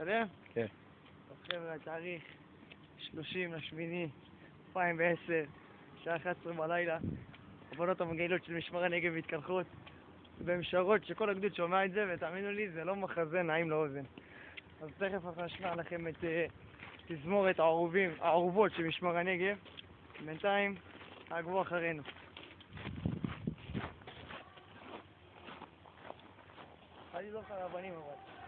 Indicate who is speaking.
Speaker 1: בסדר?
Speaker 2: כן.
Speaker 1: טוב חבר'ה, התאריך 30/8/2010, שעה 11 בלילה, הבנות המגעילות של משמר הנגב מתקלחות במשרות שכל הגדוד שומע את זה, ותאמינו לי, זה לא מחזה נעים לאוזן. אז תכף אנחנו נשמע לכם את תזמורת הערובות של משמר הנגב. בינתיים, תעקבו אחרינו. אני לא חייב הבנים אבל.